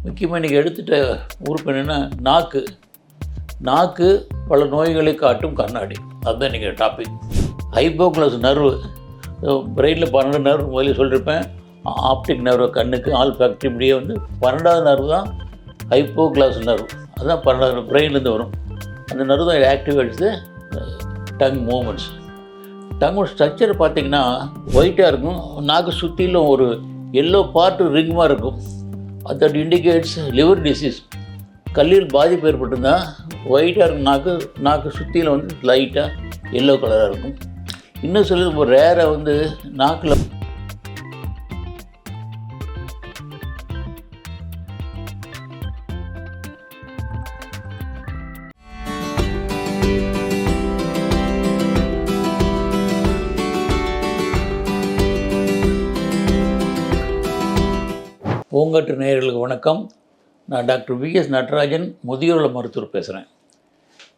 முக்கியமாக இன்றைக்கி எடுத்துகிட்ட உறுப்பு என்னென்னா நாக்கு. நாக்கு பல நோய்களை காட்டும் கண்ணாடி. அதுதான் இன்றைக்கி டாபிக். ஹைப்போக்ளஸ் நர்வு, பிரெயினில் 12 நர்வு முதல்ல சொல்லியிருப்பேன். ஆப்டிக் நர்வு கண்ணுக்கு, ஆல்ஃபாக்டரி, இப்படியே 12வது நர்வு தான் ஹைப்போக்ளஸ் நர்வு. அதுதான் 12வது பிரெயின்லேருந்து வரும். அந்த நர்வு தான் ஆக்டிவேட்ஸ் டங் மூமெண்ட்ஸ். டங்கோட ஸ்ட்ரக்சர் பார்த்திங்கன்னா ஒயிட்டாக இருக்கும். நாக்கு சுற்றிலும் ஒரு எல்லோ பார்ட்டு ரிங்மாக இருக்கும். That indicates liver disease. கல்லீரல் பாதிப்பு ஏற்பட்டிருந்தால் ஒயிட்டாக இருக்கும் நாக்கு சுற்றியில் லைட்டாக எல்லோ கலராக இருக்கும். இன்னும் சொல்லி ரொம்ப ரேராக நாக்கில் பூங்காற்று நேயர்களுக்கு வணக்கம். நான் டாக்டர் விஎஸ் நடராஜன், முதியோர் மருத்துவர் பேசுகிறேன்.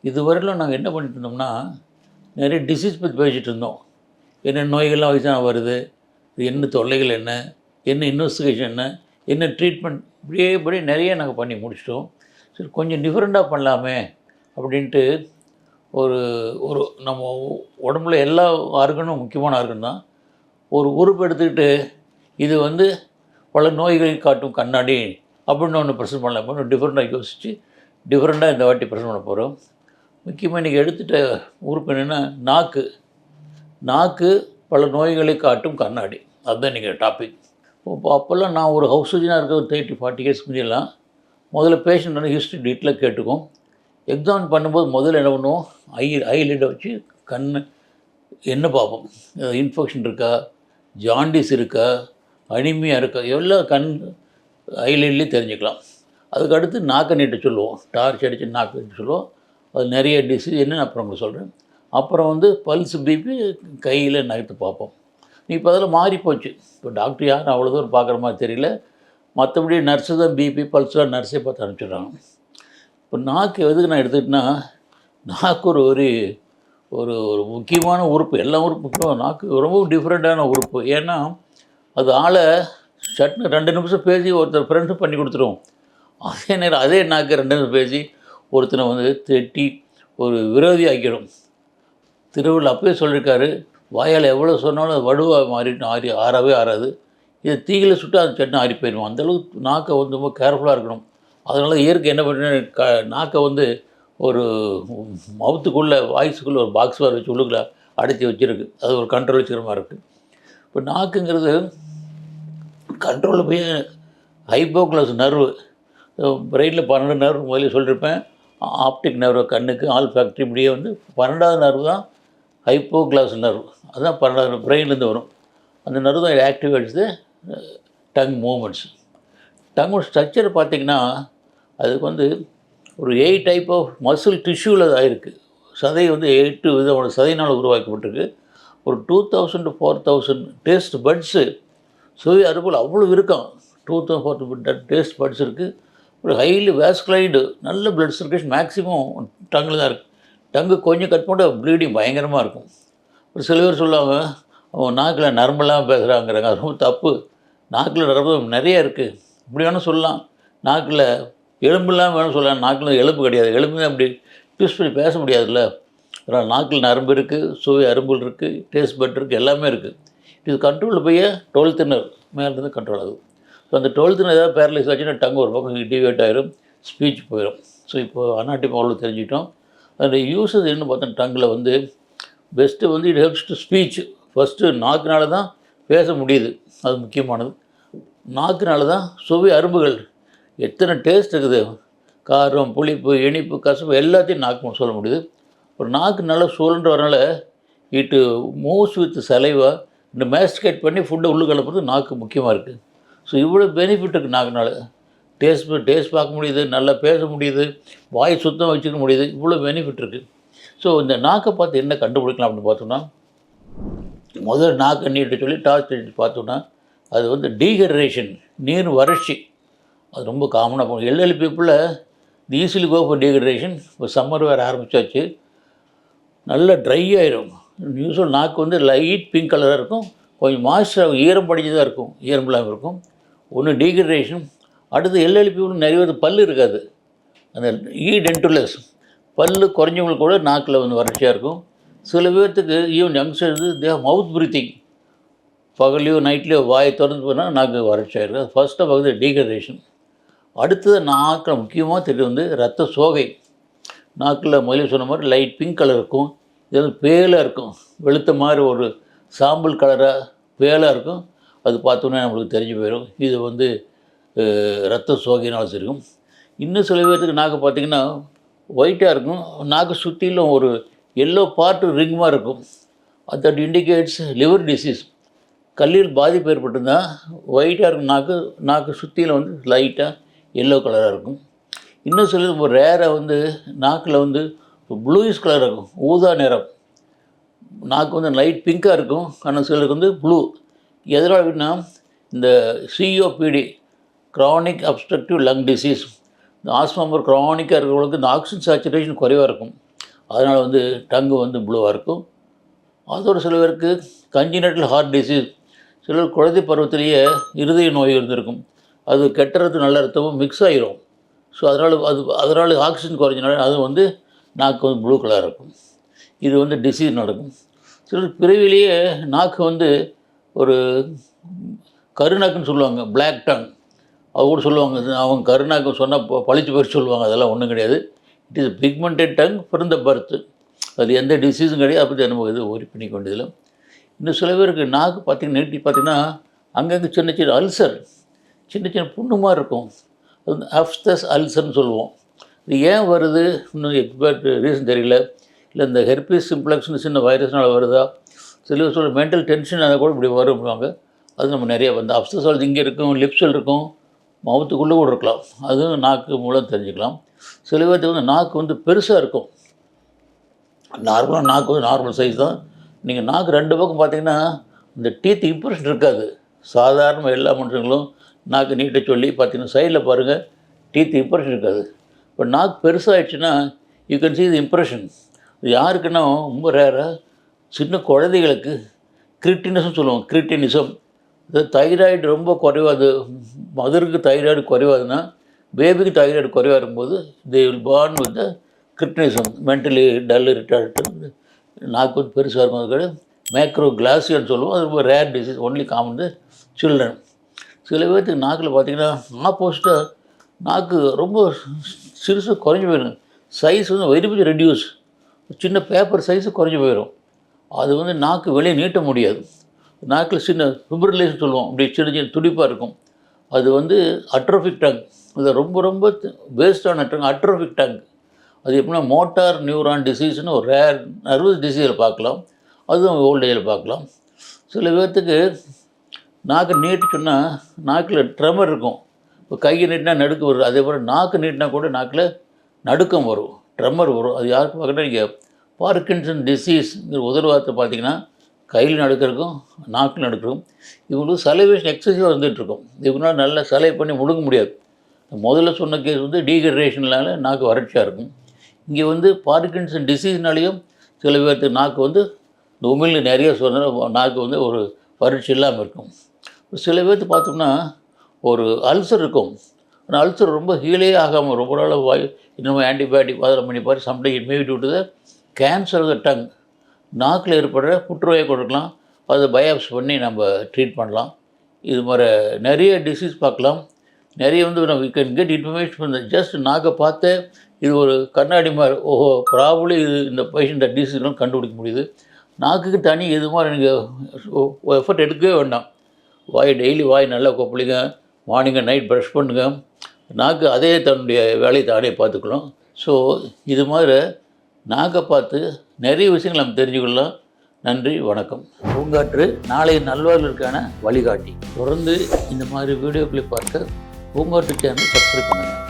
இதுவரையிலும் நாங்கள் என்ன பண்ணிட்டு இருந்தோம்னா, நிறைய டிசீஸ் பற்றி பேசிகிட்டு இருந்தோம். என்ன நோய்கள்லாம் வயசாக வருது, இது என்ன தொல்லைகள், என்ன இன்வெஸ்டிகேஷன், என்ன ட்ரீட்மெண்ட், இப்படியே நிறைய நாங்கள் பண்ணி முடிச்சிட்டோம். சரி, கொஞ்சம் டிஃப்ரெண்ட்டாக பண்ணலாமே அப்படின்ட்டு ஒரு நம்ம உடம்புல எல்லா ஆர்கனும் முக்கியமான ஆர்கன் தான். ஒரு உறுப்பு எடுத்துக்கிட்டு இது பல நோய்களை காட்டும் கண்ணாடி அப்படின்னு ஒன்று ப்ரெசென்ட் பண்ணலாம். டிஃப்ரெண்ட்டாக யோசித்து டிஃப்ரெண்ட்டாக இந்த வாட்டி ப்ரெசென்ட் பண்ண போகிறோம். முக்கியமாக இன்றைக்கி எடுத்துகிட்ட உறுப்பு என்னென்னா நாக்கு. நாக்கு பல நோய்களை காட்டும் கண்ணாடி. அதுதான் இன்றைக்கி டாபிக். அப்போல்லாம் நான் ஒரு ஹவுஸ் சர்ஜனாக இருக்க ஒரு 30-40 இயர்ஸ் முன்னெல்லாம் முதல்ல பேஷண்ட் ஹிஸ்ட்ரி டீட்டெயிலாக கேட்டுக்கும். எக்ஸாமின் பண்ணும்போது முதல்ல என்ன பண்ணுவோம், ஐலிட்டை வச்சு கண் என்ன பார்ப்போம், இன்ஃபெக்ஷன் இருக்கா, ஜாண்டிஸ் இருக்கா, அனிமியா இருக்கா, எல்லாம் ஐலைன்லேயே தெரிஞ்சுக்கலாம். அதுக்கடுத்து நாக்கை நீட்ட சொல்லுவோம், டார்ச் அடித்து நாக்கு நீட்ட சொல்லுவோம். அது நிறைய டிசீஸ் என்னென்னு அப்புறம் உங்களுக்கு சொல்கிறேன். அப்புறம் பல்ஸ், பிபி கையில் நகர்த்து பார்ப்போம். இப்போ அதெல்லாம் மாறி போச்சு. இப்போ டாக்டர் யாரும் அவ்வளோ தூரம் பார்க்குற மாதிரி தெரியல. மற்றபடி நர்ஸு தான் பிபி பல்ஸ்லாம் நர்ஸே பார்த்து அனுப்பிச்சிடுறாங்க. இப்போ நாக்கு எதுக்கு நான் எடுத்துக்கிட்டேன்னா, நாக்கு ஒரு ஒரு முக்கியமான உறுப்பு. எல்லா உறுப்புக்கும் நாக்கு ரொம்ப டிஃப்ரெண்ட்டான உறுப்பு. ஏன்னா அது ஆளை சட்னு 2 நிமிஷம் பேசி ஒருத்தர் ஃப்ரெண்ட்ஸும் பண்ணி கொடுத்துருவோம். அதே நேரம் அதே நாக்கு 2 நிமிஷம் பேசி ஒருத்தனை திட்டி ஒரு விரோதி ஆக்கிடும். திருவள்ளுவர் அப்பவே சொல்லியிருக்காரு, வாயால் எவ்வளோ சொன்னாலும் அது வடுவாக மாறிட்டு ஆறவே ஆறாது. இதை தீயில சுட்டு அந்த சட்னி ஆறி போயிடுவோம். அந்தளவுக்கு நாக்கை ரொம்ப கேர்ஃபுல்லாக இருக்கணும். அதனால இயற்கை என்ன பண்ணுறேன்னு நாக்கை ஒரு மவுத்துக்குள்ளே வாய்ஸுக்குள்ளே ஒரு பாக்ஸ் வர வச்சு உள்ளுக்குள்ளே அடைச்சி வச்சுருக்கு. அது ஒரு கண்ட்ரோல் வச்சுக்கிற மாதிரி இருக்குது. இப்போ நாக்குங்கிறது கண்ட்ரோலில் போய் ஹைப்போக்ளஸ் நர்வு, பிரெயினில் 12 நர்வு முதல்ல சொல்லியிருப்பேன். ஆப்டிக் நர்வு கண்ணுக்கு, ஆல்ஃபாக்டரி, இப்படியே 12வது நர்வு தான் ஹைப்போக்ளஸ் நர்வு. அதுதான் 12வது பிரெயின்லேருந்து வரும். அந்த நர்வு தான் ஆக்டிவேட்ஸ் டங் மூமெண்ட்ஸ். டங்கோட ஸ்ட்ரக்சர் பார்த்திங்கன்னா அதுக்கு ஒரு 8 டைப் ஆஃப் மசில் டிஷ்யூவில் அது ஆகிருக்கு. சதை 8 விதமான சதையினால் உருவாக்கப்பட்டிருக்கு. ஒரு 2000 to 4000 டேஸ்ட் பட்ஸு, சுவை அறுபல் அவ்வளோ இருக்கான். 2000-4000 டேஸ்ட் பட்ஸ் இருக்குது. ஒரு ஹைலி வேஸ்குலைடு, நல்ல பிளட் சர்க்குலேஷன் மேக்ஸிமம் டங்கில் தான் இருக்குது. டங்கு கொஞ்சம் கட் பண்ணால் ப்ளீடிங் பயங்கரமாக இருக்கும். ஒரு சில பேர் சொல்லுவாங்க, அவன் நாக்கில் நரம்பெல்லாம் பேசுகிறாங்கிறாங்க. அது ரொம்ப தப்பு. நாக்கில் நரம்பு நிறையா இருக்குது. இப்படி வேணும் சொல்லலாம். நாக்கில் எலும்புலாம் வேணும் சொல்லலாம். நாக்கில் எலும்பு கிடையாது. எலும்பு தான் அப்படி ட்விஸ்ட் பண்ணி பேச முடியாதுல்ல. அதனால் நாக்கில் நரம்பு இருக்குது, சுவை அரும்புல் இருக்குது, டேஸ்ட் பட் இருக்குது, எல்லாமே இருக்குது. இது கண்ட்ரோலில் போய் 12th நர்வ் மேலேருந்து கண்ட்ரோல் ஆகுது. ஸோ அந்த 12th நர்வ் ஏதாவது பேரலைஸ் ஆச்சுன்னா டங்கு ஒரு பக்கம் டிவேட் ஆகிடும், ஸ்பீச் போயிடும். ஸோ இப்போது அனாட்டமி அவ்வளோ தெரிஞ்சுக்கிட்டோம். அதோட யூஸஸ் என்ன பார்த்தோம், டங்கில் first it helps to speech. First நாக்குனால தான் பேச முடியுது, அது முக்கியமானது. நாக்குனால தான் சுவை அரும்புகள், எத்தனை டேஸ்ட் இருக்குது, காரம், புளிப்பு, இனிப்பு, கசப்பு எல்லாத்தையும் நாக்கு சொல்ல முடியுது. ஒரு நாக்கு நல்லா சுழன்று வரனால இட்டு மூவ்ஸ் வித் சலைவா, இந்த மேஸ்டிகேட் பண்ணி ஃபுட்டை உள்ளே கலப்புறது நாக்கு முக்கியமாக இருக்குது. ஸோ இவ்வளோ பெனிஃபிட் இருக்குது நாக்குனால. டேஸ்ட் பார்க்க முடியுது, நல்லா பேச முடியுது, வாய் சுத்தம் வச்சுக்க முடியுது, இவ்வளோ பெனிஃபிட் இருக்குது. ஸோ இந்த நாக்கை பார்த்து என்ன கண்டுபிடிக்கலாம் அப்படின்னு பார்த்தோம்னா, முதல் நாக்கை நீட்டு சொல்லி டார்ச் அடித்து பார்த்தோன்னா அது டீஹைட்ரேஷன், நீர் வறட்சி. அது ரொம்ப காமனாக போகும். எல்எல் பீப்புளில் ஈஸிலி கோ ஃபார் டீஹைட்ரேஷன். இப்போ சம்மர் வேறு ஆரம்பித்தாச்சு, நல்லா ட்ரை ஆகிடும். யூஸ்வல் நாக்கு லைட் பிங்க் கலராக இருக்கும், கொஞ்சம் மாய்ஸ்சர் ஈரம் படிஞ்சதாக இருக்கும், ஈரம் இல்லாமல் இருக்கும். ஒன்று டீஹைட்ரேஷன், அடுத்து எல்எல்பியூவில் நிறைய பேர் பல் இருக்காது, அந்த டென்டுலஸ் பல் குறைஞ்சவங்களுக்கு கூட நாக்கில் வந்து வறட்சியாக இருக்கும். சில பேர்த்துக்கு ஈவன் யங்ஸ்டர்ஸ் மவுத் ப்ரீத்திங், பகல்லையோ நைட்லேயோ வாயை திறந்து போனால் நாக்கு வறட்சியாக இருக்குது. அது ஃபஸ்ட்டாக பகுதி டீஹைட்ரேஷன். அடுத்தது நாக்கில் முக்கியமாக தெரியும் வந்து ரத்த சோகை. நாக்கில் முதலில் சொன்ன மாதிரி லைட் பிங்க் கலர் இருக்கும், இது வந்து பேலாக இருக்கும், வெளுத்த மாதிரி ஒரு சாம்பல் கலராக பேலாக இருக்கும். அது பார்த்தோன்னே நம்மளுக்கு தெரிஞ்சு போயிடும் இது வந்து ரத்த சோகையினால் இருக்கும். இன்னும் சில பேர்த்துக்கு நாக்கு பார்த்திங்கன்னா ஒயிட்டாக இருக்கும், நாக்கு சுற்றிலும் ஒரு எல்லோ பார்ட்டு ரிங் மாதிரி இருக்கும். That indicates liver disease. கல்லீரல் பாதிப்பு ஏற்பட்டிருந்தால் ஒயிட்டாக இருக்கும் நாக்கு சுற்றியில் வந்து லைட்டாக எல்லோ கலராக இருக்கும். இன்னும் சில ஒரு ரேராக வந்து நாக்கில் வந்து ப்ளூயிஷ் கலராக இருக்கும், ஊதா நிறம். நாக்கு வந்து லைட் பிங்காக இருக்கும், ஆனால் சிலருக்கு வந்து ப்ளூ. எதனால் அப்படின்னா இந்த COPD, chronic obstructive lung disease, இந்த ஆஸ்மா க்ரானிக்காக இருக்கிறவங்களுக்கு இந்த ஆக்சிஜன் சேச்சுரேஷன் குறைவாக இருக்கும், அதனால் வந்து டங்கு வந்து ப்ளூவாக இருக்கும். அதோட சில பேருக்கு கன்ஜினட்டல் ஹார்ட் டிசீஸ், சிலர் குழந்தை பருவத்திலேயே இருதய நோய் இருந்திருக்கும், அது கெட்ட ரத்தம் நல்ல ரத்தமும் மிக்ஸ் ஆகிரும். ஸோ அதனால் ஆக்சிஜன் குறைஞ்சனால அது வந்து நாக்கு வந்து ப்ளூ கலராக இருக்கும். இது வந்து டிசீஸ் நடக்கும். சிலர் பிறவிலேயே நாக்கு வந்து ஒரு கருநாக்குன்னு சொல்லுவாங்க, பிளாக் டங். அது கூட சொல்லுவாங்க, அவங்க கருநாக்கு சொன்னால் பழிச்சு போய் சொல்லுவாங்க. அதெல்லாம் ஒன்றும் கிடையாது. It is pigmented tongue from the birth. அது எந்த டிசீஸும் கிடையாது. அப்படி நம்ம இது ஒரி பண்ணி கொண்டதில்லை. இன்னும் சில பேருக்கு நாக்கு பார்த்திங்கன்னா நீட்டி பார்த்திங்கன்னா அங்கங்கே சின்ன சின்ன அல்சர், சின்ன சின்ன புண்ணு மாதிரி இருக்கும். அது வந்து அப்ஸ்தஸ் அல்சர்னு சொல்லுவோம். இது ஏன் வருது இன்னும் எக்ஸ்பர்ட் ரீசன் தெரியல. இல்லை இந்த ஹெர்பிஸ் சிம்ப்ளெக்ஸ்னு சின்ன வைரஸ்னால் வருதா, சில சொல்ல மென்டல் டென்ஷன் அதை கூட இப்படி வருவாங்க. அது நம்ம நிறைய வந்து அப்ஸ்தஸ் அல்சர் இங்கே இருக்கும், லிப்ஸில் இருக்கும், மவுத்துக்குள்ளே கூட இருக்கலாம். அதுவும் நாக்கு மூலம் தெரிஞ்சுக்கலாம். சில பேர்த்துக்கு வந்து நாக்கு வந்து பெருசாக இருக்கும். நார்மலாக நாக்கு வந்து நார்மல் சைஸ் தான். நீங்கள் நாக்கு ரெண்டு பக்கம் பார்த்தீங்கன்னா இந்த டீத் இம்ப்ரெஷன் இருக்காது. சாதாரண எல்லா மனுஷங்களும் நாக்கு நீட்ட சொல்லி பார்த்தீங்கன்னா சைடில் பாருங்கள் டீத் இம்ப்ரெஷன் இருக்காது. இப்போ நாக்கு பெருசாகிடுச்சுன்னா you can see the impression. இது யாருக்குன்னா ரொம்ப ரேராக சின்ன குழந்தைகளுக்கு கிரிட்டினிசம் சொல்லுவோம். கிரிட்டினிசம் இது தைராய்டு ரொம்ப குறைவாது, மதருக்கு தைராய்டு குறைவாதுன்னா பேபிக்கு தைராய்டு குறைவாக இருக்கும்போது they will born with the cretinism, mentally dull retard. நாக்கு வந்து பெருசாக இருக்கும். அதுக்கு மேக்ரோ கிளாசியன்னு சொல்லுவோம். அது ரொம்ப rare disease, only common the children. சில பேர்த்துக்கு நாக்கில் பார்த்திங்கன்னா ஆப்போசிட்டாக நாக்கு ரொம்ப சிறுசாக குறைஞ்சி போயிடும். சைஸ் வந்து வெரி ரெடியூஸ், சின்ன பேப்பர் சைஸு குறைஞ்சி போயிடும். அது வந்து நாக்கு வெளியே நீட்ட முடியாது. நாக்கில் சின்ன ஃபிப்ரிலேஷன் சொல்லுவோம், அப்படி சின்ன சின்ன துடிப்பாக இருக்கும். அது வந்து அட்ரோஃபிக் டங். அது ரொம்ப வேஸ்டான டங், அட்ரோஃபிக் டங். அது எப்படின்னா மோட்டார் நியூரான் டிசீஸ்னு ஒரு ரேர் நர்வஸ் டிசீஸில் பார்க்கலாம், அதுவும் ஓல்டேஜில் பார்க்கலாம். சில பேர்த்துக்கு நாக்கு நீட்டு சொன்னால் நாக்கில் ட்ரெமர் இருக்கும். இப்போ கையை நீட்டினா நடுக்கம் வரும், அதே போல் நாக்கு நீட்டினா கூட நாக்கில் நடுக்கம் வரும், ட்ரெமர் வரும். அது யாருக்கு பார்க்கணும், நீங்கள் பார்க்கின்சன் டிசீஸ்ங்கிற உதர்வாதத்தை பார்த்தீங்கன்னா கையில் நடுக்கிறக்கும் நாக்கில் நடுக்கிறக்கும். இவங்களுக்கு சலைவேஷன் எக்ஸசிவாக வந்துட்டுருக்கும். இவங்களால் நல்லா சலை பண்ணி முழுங்க முடியாது. முதல்ல சொன்ன கேஸ் வந்து டீஹைட்ரேஷனால் நாக்கு வறட்சியாக இருக்கும். இங்கே வந்து பார்க்கின்சன் டிசீஸ்னாலேயும் சில பேர்த்துக்கு நாக்கு வந்து இந்த உமிழ் நிறைய சொன்னால் நாக்கு வந்து ஒரு வறட்சி இல்லாமல் இருக்கும். சில பேர்த்து பார்த்தோம்னா ஒரு அல்சர் இருக்கும். ஆனால் அல்சர் ரொம்ப ஹீலே ஆகாமல் ரொம்ப நாள் இன்னும் ஆன்டிபயோட்டிக் அதெல்லாம் பண்ணி பாரு, sometime it may be due to the cancer of the tongue. நாக்கில் ஏற்படுற புற்றுநோயை கொடுக்கலாம், அதை பயாப்ஸ் பண்ணி நம்ம ட்ரீட் பண்ணலாம். இது மாதிரி நிறைய டிசீஸ் பார்க்கலாம். நிறைய வந்து நம்ம கேன் கெட் இன்ஃபர்மேஷன் ஜஸ்ட் நாக்கை பார்த்து இது ஒரு கண்ணாடி மாதிரி, ஓஹோ ப்ராபப்ளி இது இந்த பேஷண்ட் டிசீஸ்லாம் கண்டுபிடிக்க முடியுது. நாக்குக்கு தனி இது மாதிரி நீங்கள் எஃபர்ட் எடுக்கவே வேண்டாம். டெய்லி வாய் நல்லா கொப்பளிங்க, மார்னிங்கு நைட் ப்ரஷ் பண்ணுங்க. நாக்கு அதே தன்னுடைய வேலையை தானே பார்த்துக்கலாம். ஸோ இது மாதிரி நாக்கை பார்த்து நிறைய விஷயங்கள் நம்ம தெரிஞ்சுக்கொள்ளலாம். நன்றி, வணக்கம். பூங்காற்று நாளை நல்வாழ்விற்கான வழிகாட்டி. தொடர்ந்து இந்த மாதிரி வீடியோக்களை பார்க்க பூங்காற்று சேனல் சப்ஸ்கிரைப் பண்ணுங்கள்.